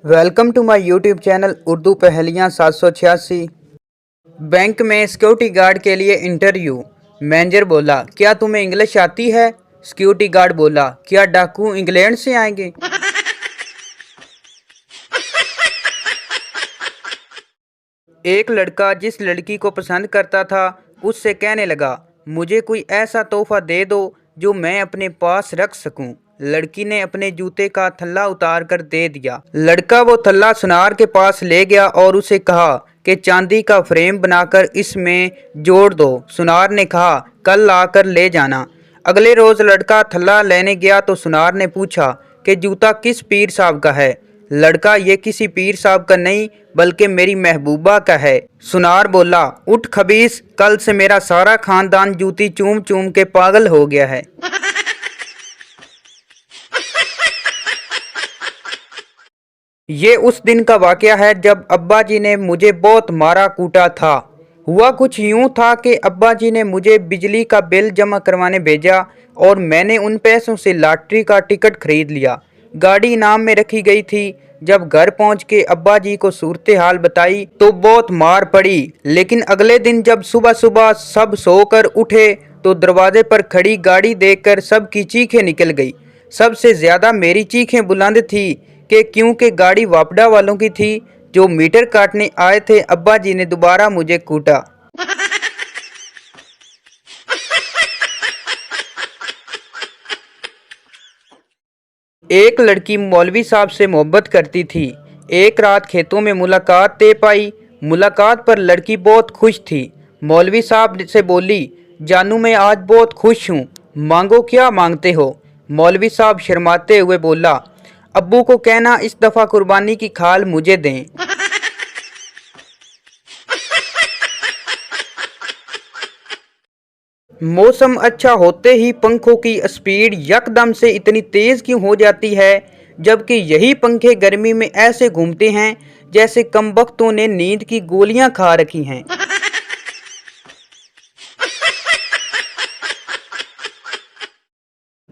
Welcome to my YouTube channel Urdu पहेलियाँ 786। Bank में security guard के लिए इंटरव्यू। मैनेजर बोला, क्या तुम्हें इंग्लिश आती है? सिक्योरिटी गार्ड बोला, क्या डाकू इंग्लैंड से आएंगे? एक लड़का जिस लड़की को पसंद करता था उससे कहने लगा, मुझे कोई ऐसा तोहफा दे दो जो मैं अपने पास रख सकूं। लड़की ने अपने जूते का थल्ला उतार कर दे दिया। लड़का वो थल्ला सुनार के पास ले गया और उसे कहा कि चांदी का फ्रेम बनाकर इसमें जोड़ दो। सुनार ने कहा, कल आकर ले जाना। अगले रोज लड़का थल्ला लेने गया तो सुनार ने पूछा कि जूता किस पीर साहब का है? लड़का, ये किसी पीर साहब का नहीं बल्कि मेरी महबूबा का है। सुनार बोला, उठ खबीस, कल से मेरा सारा खानदान जूती चूम चूम के पागल हो गया है। ये उस दिन का वाकया है जब अब्बा जी ने मुझे बहुत मारा कूटा था। हुआ कुछ यूं था कि अब्बा जी ने मुझे बिजली का बिल जमा करवाने भेजा और मैंने उन पैसों से लॉटरी का टिकट खरीद लिया। गाड़ी इनाम में रखी गई थी। जब घर पहुंच के अब्बा जी को सूरत हाल बताई तो बहुत मार पड़ी। लेकिन अगले दिन जब सुबह सुबह सब सोकर उठे तो दरवाजे पर खड़ी गाड़ी देखकर सबकी चीखें निकल गई। सबसे ज्यादा मेरी चीखें बुलंद थी कि क्योंकि गाड़ी वापडा वालों की थी जो मीटर काटने आए थे। अब्बा जी ने दोबारा मुझे कूटा। एक लड़की मौलवी साहब से मोहब्बत करती थी। एक रात खेतों में मुलाकात तय पाई। मुलाकात पर लड़की बहुत खुश थी। मौलवी साहब से बोली, जानू मैं आज बहुत खुश हूँ, मांगो क्या मांगते हो? मौलवी साहब शर्माते हुए बोला, अब्बू को कहना इस दफ़ा कुर्बानी की खाल मुझे दें। मौसम अच्छा होते ही पंखों की स्पीड यकदम से इतनी तेज़ क्यों हो जाती है, जबकि यही पंखे गर्मी में ऐसे घूमते हैं जैसे कमबख्तों ने नींद की गोलियां खा रखी हैं।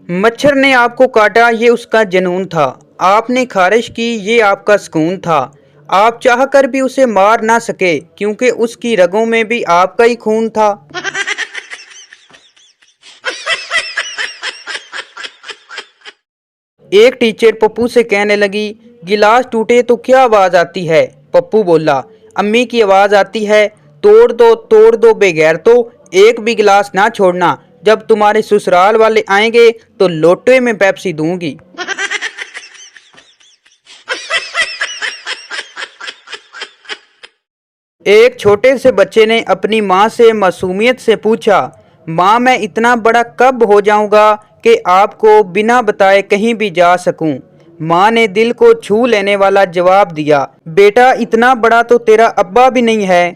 मच्छर ने आपको काटा, ये उसका जुनून था। आपने खारिश की, ये आपका सुकून था। आप चाहकर भी उसे मार ना सके क्योंकि उसकी रगों में भी आपका ही खून था। एक टीचर पप्पू से कहने लगी, गिलास टूटे तो क्या आवाज़ आती है? पप्पू बोला, अम्मी की आवाज़ आती है, तोड़ दो बेगैरतो, एक भी गिलास ना छोड़ना, जब तुम्हारे ससुराल वाले आएंगे तो लोटे में पेप्सी दूंगी। एक छोटे से बच्चे ने अपनी माँ से मासूमियत से पूछा, माँ मैं इतना बड़ा कब हो जाऊंगा कि आपको बिना बताए कहीं भी जा सकूं? माँ ने दिल को छू लेने वाला जवाब दिया, बेटा इतना बड़ा तो तेरा अब्बा भी नहीं है।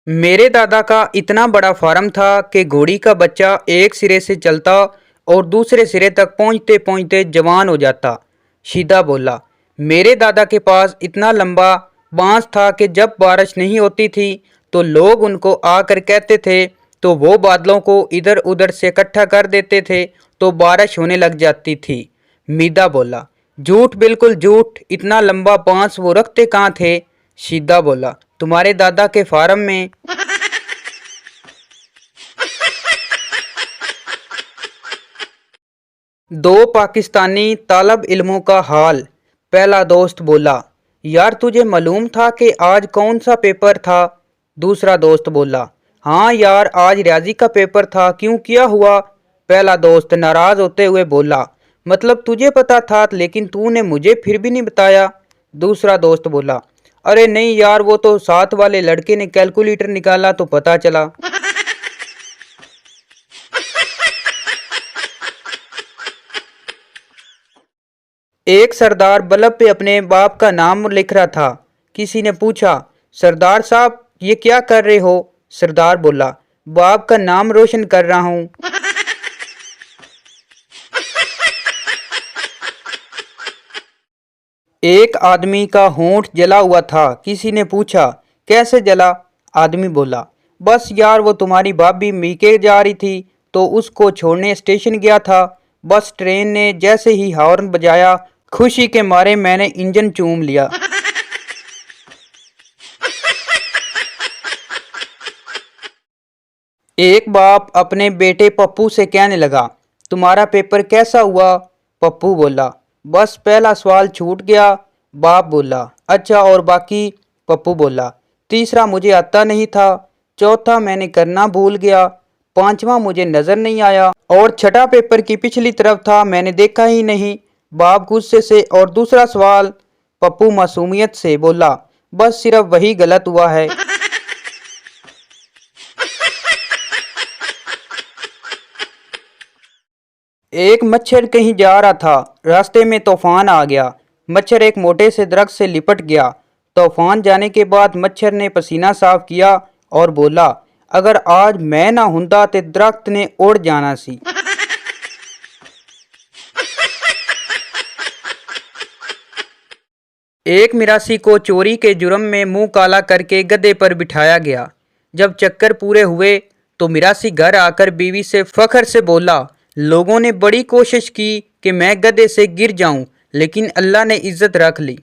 मेरे दादा का इतना बड़ा फार्म था कि घोड़ी का बच्चा एक सिरे से चलता और दूसरे सिरे तक पहुंचते पहुंचते जवान हो जाता। शीदा बोला, मेरे दादा के पास इतना लंबा बांस था कि जब बारिश नहीं होती थी तो लोग उनको आकर कहते थे तो वो बादलों को इधर उधर से इकट्ठा कर देते थे तो बारिश होने लग जाती थी। मीदा बोला, झूठ बिल्कुल झूठ, इतना लंबा बांस वो रखते कहाँ थे? शीदा बोला, तुम्हारे दादा के फार्म में। दो पाकिस्तानी तालब इल्मों का हाल। पहला दोस्त बोला, यार तुझे मालूम था कि आज कौन सा पेपर था? दूसरा दोस्त बोला, हाँ यार आज रियाजी का पेपर था, क्यों क्या हुआ? पहला दोस्त नाराज होते हुए बोला, मतलब तुझे पता था लेकिन तूने मुझे फिर भी नहीं बताया। दूसरा दोस्त बोला, अरे नहीं यार वो तो साथ वाले लड़के ने कैलकुलेटर निकाला तो पता चला। एक सरदार बल्ब पे अपने बाप का नाम लिख रहा था। किसी ने पूछा, सरदार साहब ये क्या कर रहे हो? सरदार बोला, बाप का नाम रोशन कर रहा हूँ। एक आदमी का होंठ जला हुआ था। किसी ने पूछा, कैसे जला? आदमी बोला, बस यार वो तुम्हारी भाभी मीके जा रही थी तो उसको छोड़ने स्टेशन गया था। बस ट्रेन ने जैसे ही हॉर्न बजाया, खुशी के मारे मैंने इंजन चूम लिया। एक बाप अपने बेटे पप्पू से कहने लगा, तुम्हारा पेपर कैसा हुआ? पप्पू बोला, बस पहला सवाल छूट गया। बाप बोला, अच्छा और बाकी? पप्पू बोला, तीसरा मुझे आता नहीं था, चौथा मैंने करना भूल गया, पांचवा मुझे नजर नहीं आया और छठा पेपर की पिछली तरफ था, मैंने देखा ही नहीं। बाप गुस्से से, और दूसरा सवाल? पप्पू मासूमियत से बोला, बस सिर्फ वही गलत हुआ है। एक मच्छर कहीं जा रहा था, रास्ते में तूफान आ गया। मच्छर एक मोटे से दरख्त से लिपट गया। तूफान जाने के बाद मच्छर ने पसीना साफ किया और बोला, अगर आज मैं ना हुंदा ते दरख्त ने उड़ जाना सी। एक मिरासी को चोरी के जुर्म में मुंह काला करके गधे पर बिठाया गया। जब चक्कर पूरे हुए तो मिरासी घर आकर बीवी से फख्र से बोला, लोगों ने बड़ी कोशिश की कि मैं गधे से गिर जाऊं, लेकिन अल्लाह ने इज्जत रख ली।